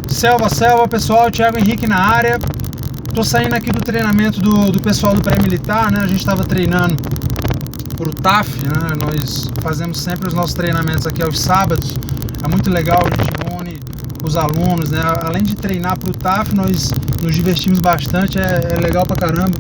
Selva, pessoal, Thiago Henrique na área. Tô saindo aqui do treinamento do pessoal do pré-militar, né? A gente estava treinando pro TAF, né? Nós fazemos sempre os nossos treinamentos aqui aos sábados. É muito legal, a gente reúne os alunos, né? Além de treinar pro TAF, nós nos divertimos bastante, é legal pra caramba.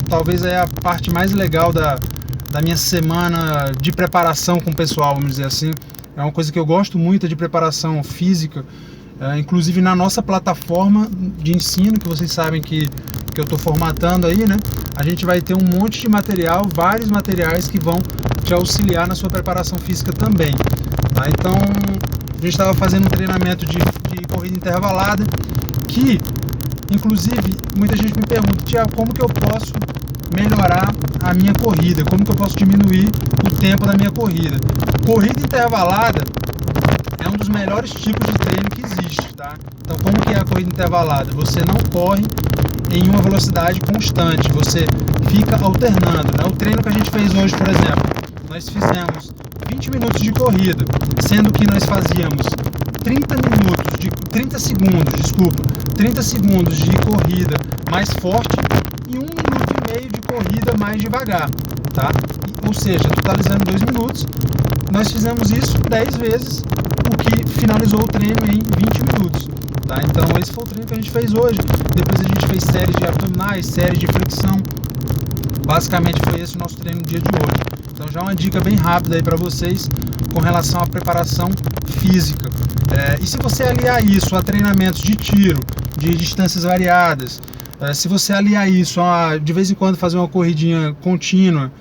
Talvez é a parte mais legal da minha semana de preparação com o pessoal, vamos dizer assim. É uma coisa que eu gosto muito, de preparação física. Inclusive na nossa plataforma de ensino, que vocês sabem que eu estou formatando aí, né? A gente vai ter um monte de material, vários materiais que vão te auxiliar na sua preparação física também, tá? Então, a gente estava fazendo um treinamento de corrida intervalada, que, inclusive, muita gente me pergunta, Thiago, como que eu posso melhorar a minha corrida? Como que eu posso diminuir o tempo da minha corrida? Corrida intervalada é um dos melhores tipos de treino que existe, tá? Então, como que é a corrida intervalada? Você não corre em uma velocidade constante, você fica alternando, né? O treino que a gente fez hoje, por exemplo, nós fizemos 20 minutos de corrida, sendo que nós fazíamos 30 segundos de corrida mais forte e 1 minuto e meio de corrida mais devagar, tá? Ou seja, totalizando 2 minutos, nós fizemos isso 10 vezes, o que finalizou o treino em 20 minutos, tá? Então esse foi o treino que a gente fez hoje. Depois a gente fez séries de abdominais, séries de flexão. Basicamente foi esse o nosso treino no dia de hoje. Então já uma dica bem rápida aí para vocês com relação à preparação física. E se você aliar isso a treinamentos de tiro, de distâncias variadas, se você aliar isso a de vez em quando fazer uma corridinha contínua,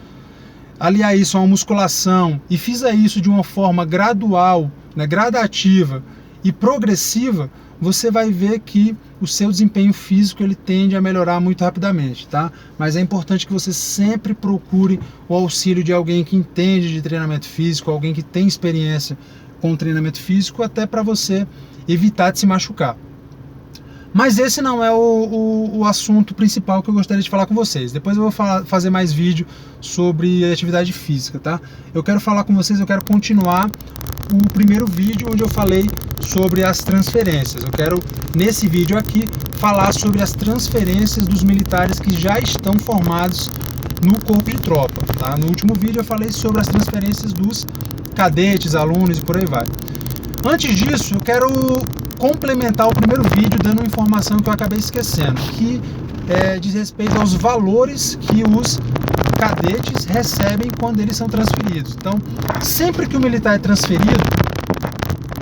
aliar isso a uma musculação e fizer isso de uma forma gradual, né, gradativa e progressiva, você vai ver que o seu desempenho físico ele tende a melhorar muito rapidamente, tá? Mas é importante que você sempre procure o auxílio de alguém que entende de treinamento físico, alguém que tem experiência com treinamento físico, até para você evitar de se machucar. Mas esse não é o assunto principal que eu gostaria de falar com vocês. Depois eu vou fazer mais vídeo sobre atividade física, tá? Eu quero falar com vocês, eu quero continuar o primeiro vídeo onde eu falei sobre as transferências. Eu quero, nesse vídeo aqui, falar sobre as transferências dos militares que já estão formados no corpo de tropa, tá? No último vídeo eu falei sobre as transferências dos cadetes, alunos e por aí vai. Antes disso, eu quero complementar o primeiro vídeo dando uma informação que eu acabei esquecendo, que diz respeito aos valores que os cadetes recebem quando eles são transferidos. Então, sempre que o militar é transferido,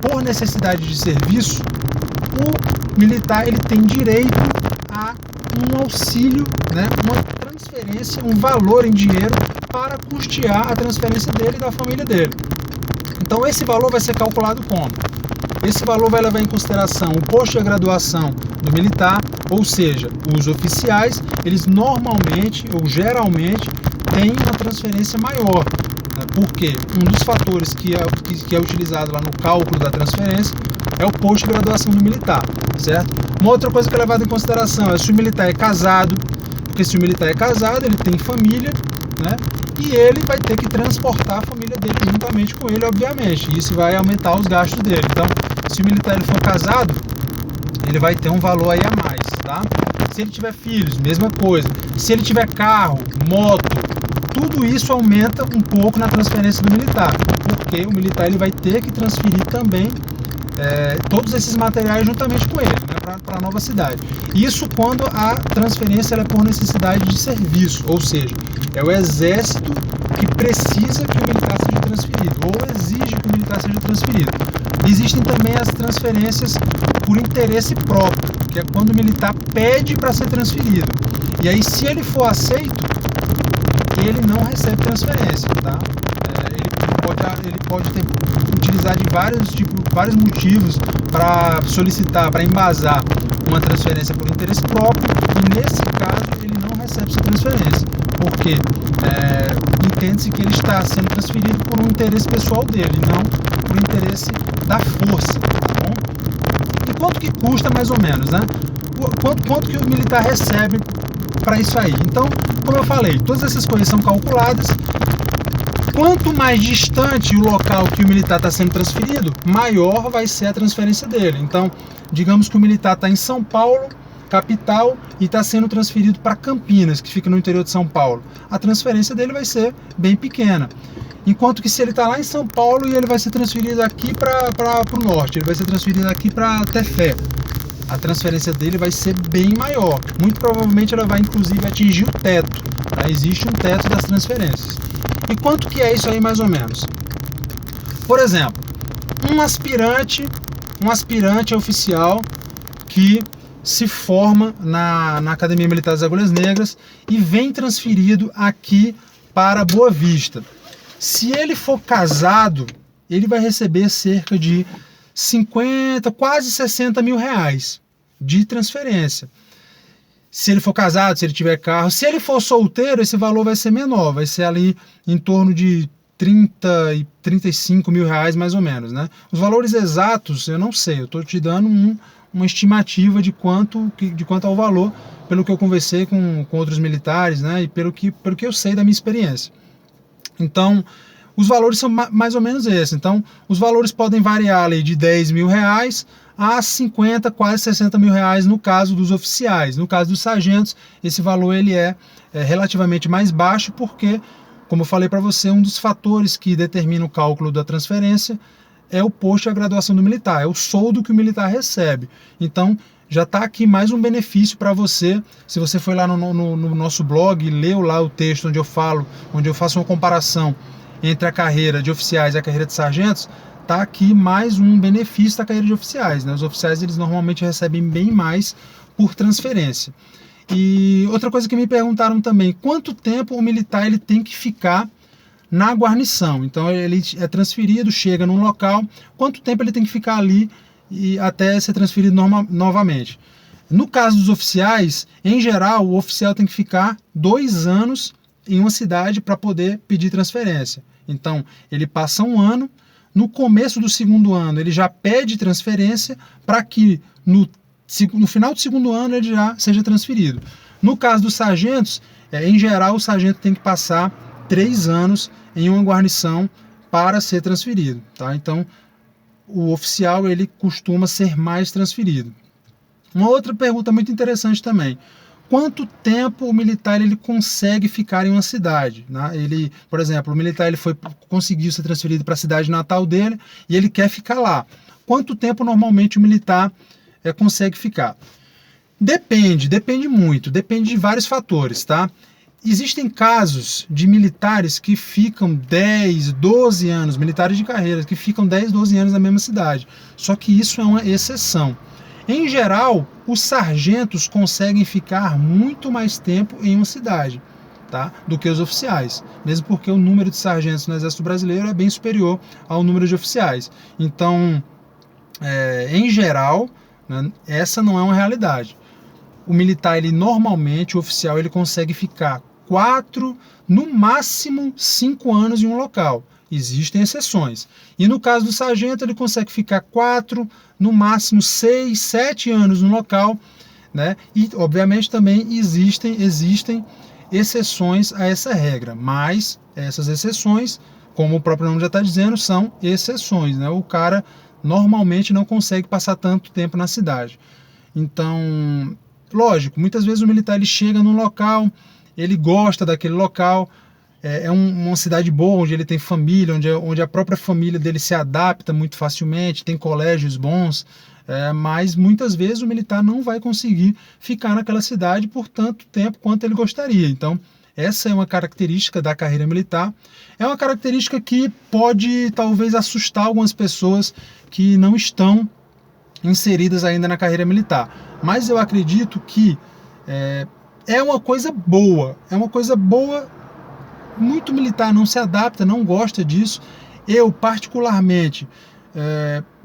por necessidade de serviço, o militar ele tem direito a um auxílio, né, uma transferência, um valor em dinheiro para custear a transferência dele e da família dele. Então, esse valor vai ser calculado como? Esse valor vai levar em consideração o posto de graduação do militar, ou seja, os oficiais, eles normalmente ou geralmente têm uma transferência maior, né? Porque um dos fatores que é utilizado lá no cálculo da transferência é o posto de graduação do militar, certo? Uma outra coisa que é levada em consideração é se o militar é casado, porque se o militar é casado, ele tem família, né? E ele vai ter que transportar a família dele juntamente com ele, obviamente. E isso vai aumentar os gastos dele. Então, se o militar ele for casado, ele vai ter um valor aí a mais, tá? Se ele tiver filhos, mesma coisa. Se ele tiver carro, moto, tudo isso aumenta um pouco na transferência do militar, porque o militar ele vai ter que transferir também todos esses materiais juntamente com ele, né, para a nova cidade. Isso quando a transferência é por necessidade de serviço, ou seja, é o exército que precisa que o militar seja transferido, ou exige que o militar seja transferido. Existem também as transferências por interesse próprio, que é quando o militar pede para ser transferido. E aí, se ele for aceito, ele não recebe transferência, tá? Ele pode utilizar de vários motivos para solicitar, para embasar uma transferência por interesse próprio, e nesse caso ele não recebe essa transferência, porque entende-se que ele está sendo transferido por um interesse pessoal dele, não por interesse da força, tá bom? E quanto que custa mais ou menos, né? Quanto que o militar recebe para isso aí? Então, como eu falei, todas essas coisas são calculadas. Quanto mais distante o local que o militar está sendo transferido, maior vai ser a transferência dele. Então, Digamos que o militar está em São Paulo, capital, e está sendo transferido para Campinas, que fica no interior de São Paulo. A transferência dele vai ser bem pequena. Enquanto que se ele está lá em São Paulo e ele vai ser transferido aqui para o norte, ele vai ser transferido aqui para Tefé, a transferência dele vai ser bem maior. Muito provavelmente ela vai inclusive atingir o teto. Tá? Existe um teto das transferências. E quanto que é isso aí mais ou menos? Por exemplo, um aspirante oficial que se forma na Academia Militar das Agulhas Negras e vem transferido aqui para Boa Vista. Se ele for casado, ele vai receber cerca de 50, quase 60 mil reais de transferência. Se ele for casado, se ele tiver carro. Se ele for solteiro, esse valor vai ser menor, vai ser ali em torno de 30 e 35 mil reais mais ou menos, né? Os valores exatos eu não sei, eu estou te dando uma estimativa de quanto é o valor, pelo que eu conversei com outros militares, né? E pelo que eu sei da minha experiência. Então, os valores são mais ou menos esses. Então, os valores podem variar ali de 10 mil reais a 50, quase 60 mil reais no caso dos oficiais. No caso dos sargentos, esse valor ele é relativamente mais baixo porque, como eu falei para você, um dos fatores que determina o cálculo da transferência é o posto e a graduação do militar, é o soldo que o militar recebe. Então, já está aqui mais um benefício para você. Se você foi lá no nosso blog e leu lá o texto onde eu faço uma comparação entre a carreira de oficiais e a carreira de sargentos, está aqui mais um benefício da carreira de oficiais, né? Os oficiais eles normalmente recebem bem mais por transferência. E outra coisa que me perguntaram também, quanto tempo o militar ele tem que ficar na guarnição? Então ele é transferido, chega num local, quanto tempo ele tem que ficar ali e até ser transferido novamente? No caso dos oficiais, em geral, o oficial tem que ficar 2 anos em uma cidade para poder pedir transferência. Então, ele passa 1 ano, no começo do 2º ano ele já pede transferência para que no final do 2º ano ele já seja transferido. No caso dos sargentos, em geral o sargento tem que passar 3 anos em uma guarnição para ser transferido. Tá? Então, o oficial ele costuma ser mais transferido. Uma outra pergunta muito interessante também. Quanto tempo o militar ele consegue ficar em uma cidade? Né? Por exemplo, o militar ele conseguiu ser transferido para a cidade natal dele e ele quer ficar lá. Quanto tempo normalmente o militar consegue ficar? Depende muito, depende de vários fatores, tá? Existem casos de militares que ficam 10, 12 anos, militares de carreira, que ficam 10, 12 anos na mesma cidade. Só que isso é uma exceção. Em geral, os sargentos conseguem ficar muito mais tempo em uma cidade, tá, do que os oficiais, mesmo porque o número de sargentos no Exército Brasileiro é bem superior ao número de oficiais. Então, em geral, né, essa não é uma realidade. O militar, o oficial, ele consegue ficar 4, no máximo 5 anos em um local. Existem exceções. E no caso do sargento, ele consegue ficar 4, no máximo 6, 7 anos no local, né? E, obviamente, também existem exceções a essa regra. Mas essas exceções, como o próprio nome já está dizendo, são exceções, né? O cara normalmente não consegue passar tanto tempo na cidade. Então, lógico, muitas vezes o militar ele chega num local, ele gosta daquele local, uma cidade boa, onde ele tem família, onde a própria família dele se adapta muito facilmente, tem colégios bons, mas muitas vezes o militar não vai conseguir ficar naquela cidade por tanto tempo quanto ele gostaria. Então, essa é uma característica da carreira militar. É uma característica que pode talvez assustar algumas pessoas que não estão inseridas ainda na carreira militar. Mas eu acredito que é uma coisa boa. É uma coisa boa. Muito militar não se adapta, não gosta disso. Eu, particularmente,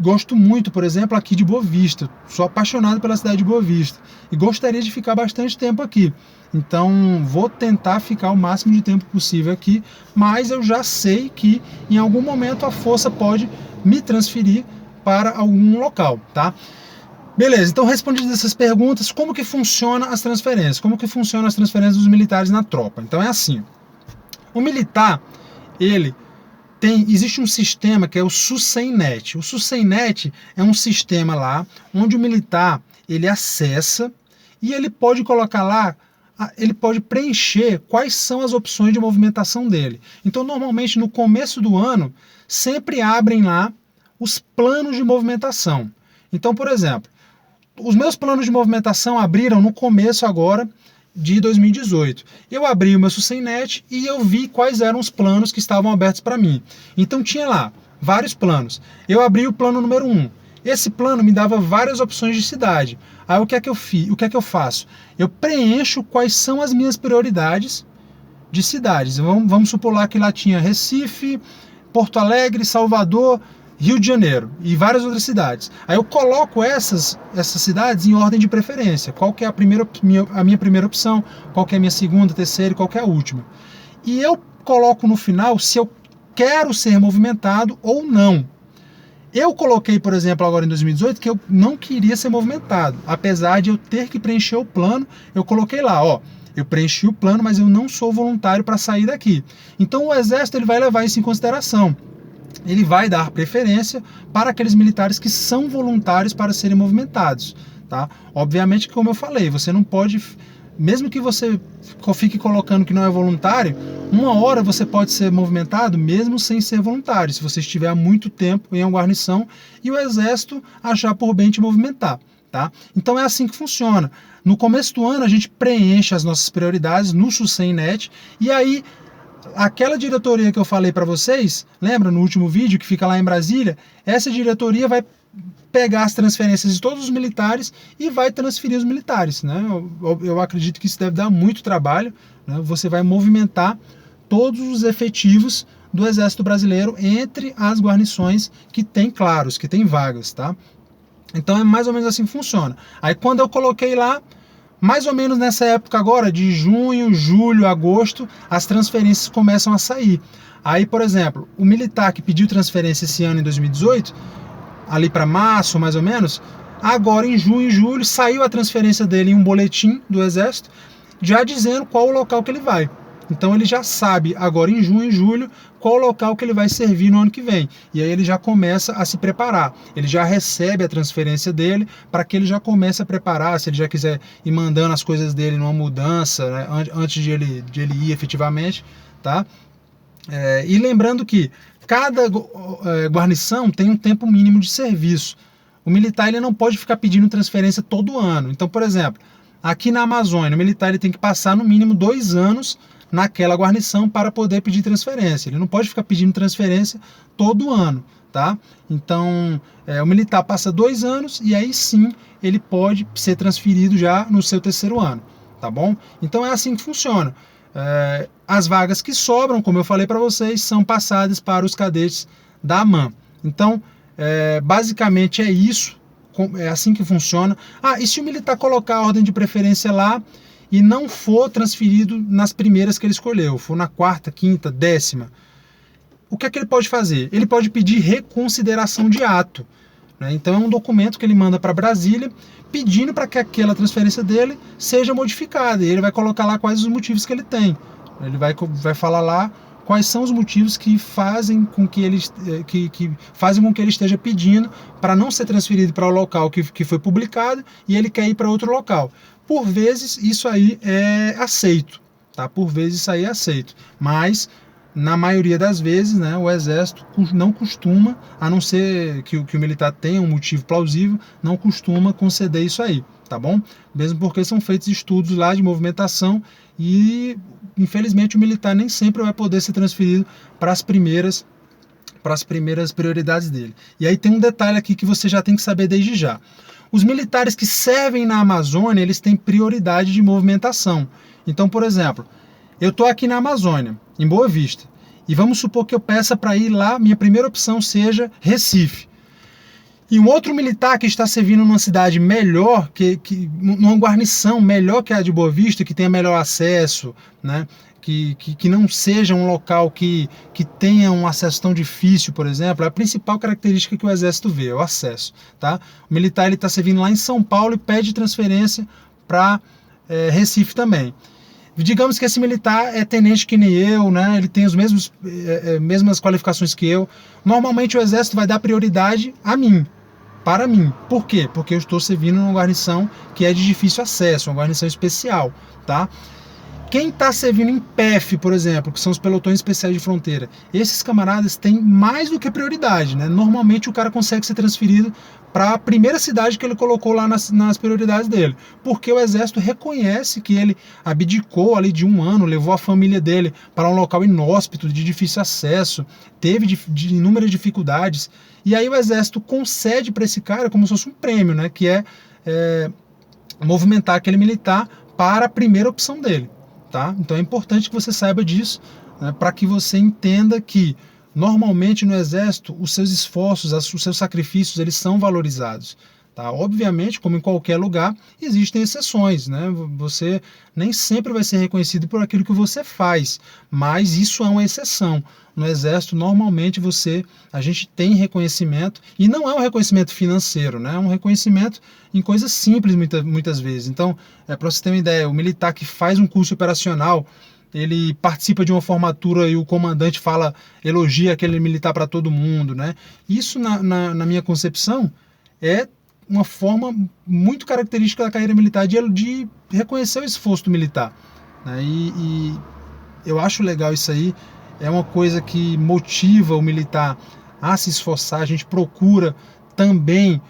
gosto muito, por exemplo, aqui de Boa Vista. Sou apaixonado pela cidade de Boa Vista e gostaria de ficar bastante tempo aqui. Então, vou tentar ficar o máximo de tempo possível aqui, mas eu já sei que em algum momento a força pode me transferir para algum local, tá? Beleza, então respondidas essas perguntas, como que funciona as transferências? Como que funcionam as transferências dos militares na tropa? Então é assim, o militar, ele existe um sistema que é o SUSEMnet. O SUSEMnet é um sistema lá onde o militar ele acessa e ele pode colocar lá, ele pode preencher quais são as opções de movimentação dele. Então, normalmente, no começo do ano, sempre abrem lá os planos de movimentação. Então, por exemplo, os meus planos de movimentação abriram no começo agora de 2018. Eu abri o meu SUSEMnet e eu vi quais eram os planos que estavam abertos para mim. Então tinha lá vários planos. Eu abri o plano número 1. Esse plano me dava várias opções de cidade. Aí o que é que eu fiz? O que é que eu faço? Eu preencho quais são as minhas prioridades de cidades. Vamos supor lá que lá tinha Recife, Porto Alegre, Salvador, Rio de Janeiro e várias outras cidades. Aí eu coloco essas cidades em ordem de preferência. Qual que é a minha primeira opção, qual que é a minha segunda, terceira e qual que é a última. E eu coloco no final se eu quero ser movimentado ou não. Eu coloquei, por exemplo, agora em 2018, que eu não queria ser movimentado. Apesar de eu ter que preencher o plano, eu coloquei lá, ó, eu preenchi o plano, mas eu não sou voluntário para sair daqui. Então o Exército ele vai levar isso em consideração. Ele vai dar preferência para aqueles militares que são voluntários para serem movimentados, tá? Obviamente, como eu falei, você não pode, mesmo que você fique colocando que não é voluntário, uma hora você pode ser movimentado mesmo sem ser voluntário, se você estiver há muito tempo em uma guarnição e o Exército achar por bem te movimentar, tá? Então é assim que funciona. No começo do ano a gente preenche as nossas prioridades no SUSEMnet e aí aquela diretoria que eu falei para vocês, lembra no último vídeo que fica lá em Brasília? Essa diretoria vai pegar as transferências de todos os militares e vai transferir os militares, né? Eu acredito que isso deve dar muito trabalho, né? Você vai movimentar todos os efetivos do Exército Brasileiro entre as guarnições que tem claros, que tem vagas, tá? Então é mais ou menos assim que funciona. Aí quando eu coloquei lá, mais ou menos nessa época agora, de junho, julho, agosto, as transferências começam a sair. Aí, por exemplo, o militar que pediu transferência esse ano em 2018, ali para março mais ou menos, agora em junho e julho saiu a transferência dele em um boletim do Exército, já dizendo qual o local que ele vai. Então ele já sabe agora em junho e julho qual local que ele vai servir no ano que vem. E aí ele já começa a se preparar. Ele já recebe a transferência dele para que ele já comece a preparar, se ele já quiser ir mandando as coisas dele numa mudança, né, antes de ele ir efetivamente, tá? E lembrando que cada guarnição tem um tempo mínimo de serviço. O militar ele não pode ficar pedindo transferência todo ano. Então, por exemplo, aqui na Amazônia, o militar ele tem que passar no mínimo 2 anos naquela guarnição para poder pedir transferência. Ele não pode ficar pedindo transferência todo ano, tá? Então, o militar passa 2 anos e aí sim ele pode ser transferido já no seu 3º ano, tá bom? Então é assim que funciona. As vagas que sobram, como eu falei para vocês, são passadas para os cadetes da AMAN. Então, basicamente é isso, é assim que funciona. E se o militar colocar a ordem de preferência lá e não for transferido nas primeiras que ele escolheu, for na 4ª, 5ª, 10ª, o que é que ele pode fazer? Ele pode pedir reconsideração de ato, né? Então é um documento que ele manda para Brasília pedindo para que aquela transferência dele seja modificada, e ele vai colocar lá quais os motivos que ele tem. Ele vai falar lá quais são os motivos que fazem com que ele, fazem com que ele esteja pedindo para não ser transferido para o local que foi publicado e ele quer ir para outro local. Por vezes isso aí é aceito, tá? Por vezes isso aí é aceito, mas na maioria das vezes, né, o Exército não costuma, a não ser que o militar tenha um motivo plausível, não costuma conceder isso aí, tá bom? Mesmo porque são feitos estudos lá de movimentação e infelizmente o militar nem sempre vai poder ser transferido para as primeiras prioridades dele. E aí tem um detalhe aqui que você já tem que saber desde já. Os militares que servem na Amazônia, eles têm prioridade de movimentação. Então, por exemplo, eu estou aqui na Amazônia, em Boa Vista, e vamos supor que eu peça para ir lá, minha primeira opção seja Recife. E um outro militar que está servindo numa cidade melhor, numa guarnição melhor que a de Boa Vista, que tenha melhor acesso, né? Que não seja um local que tenha um acesso tão difícil, por exemplo, é a principal característica que o Exército vê, é o acesso, tá? O militar está servindo lá em São Paulo e pede transferência para Recife também. Digamos que esse militar é tenente que nem eu, né? Ele tem os mesmas qualificações que eu. Normalmente o Exército vai dar prioridade a mim, para mim. Por quê? Porque eu estou servindo numa guarnição que é de difícil acesso, uma guarnição especial, tá? Quem está servindo em PEF, por exemplo, que são os pelotões especiais de fronteira, esses camaradas têm mais do que prioridade, né? Normalmente o cara consegue ser transferido para a primeira cidade que ele colocou lá nas prioridades dele, porque o Exército reconhece que ele abdicou ali de 1 ano, levou a família dele para um local inóspito, de difícil acesso, teve de inúmeras dificuldades, e aí o Exército concede para esse cara como se fosse um prêmio, né? Que é movimentar aquele militar para a primeira opção dele. Tá? Então é importante que você saiba disso, né, para que você entenda que normalmente no Exército os seus esforços, os seus sacrifícios, eles são valorizados. Tá? Obviamente, como em qualquer lugar, existem exceções, né? Você nem sempre vai ser reconhecido por aquilo que você faz, mas isso é uma exceção. No Exército, normalmente a gente tem reconhecimento, e não é um reconhecimento financeiro, né? É um reconhecimento em coisas simples muitas vezes. Então, para você ter uma ideia, o militar que faz um curso operacional, ele participa de uma formatura e o comandante elogia aquele militar para todo mundo, né? Isso, na minha concepção, é uma forma muito característica da carreira militar de reconhecer o esforço do militar, né? E eu acho legal isso aí, é uma coisa que motiva o militar a se esforçar. A gente procura também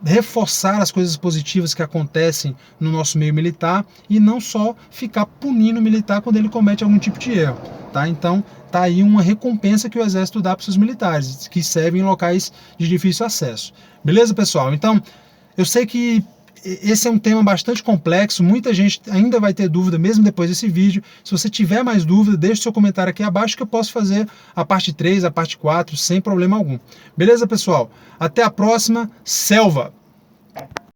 reforçar as coisas positivas que acontecem no nosso meio militar e não só ficar punindo o militar quando ele comete algum tipo de erro, tá? Então tá aí uma recompensa que o Exército dá para os seus militares que servem em locais de difícil acesso. Beleza, pessoal? Então eu sei que esse é um tema bastante complexo, muita gente ainda vai ter dúvida mesmo depois desse vídeo. Se você tiver mais dúvida, deixe seu comentário aqui abaixo que eu posso fazer a parte 3, a parte 4, sem problema algum. Beleza, pessoal? Até a próxima. Selva!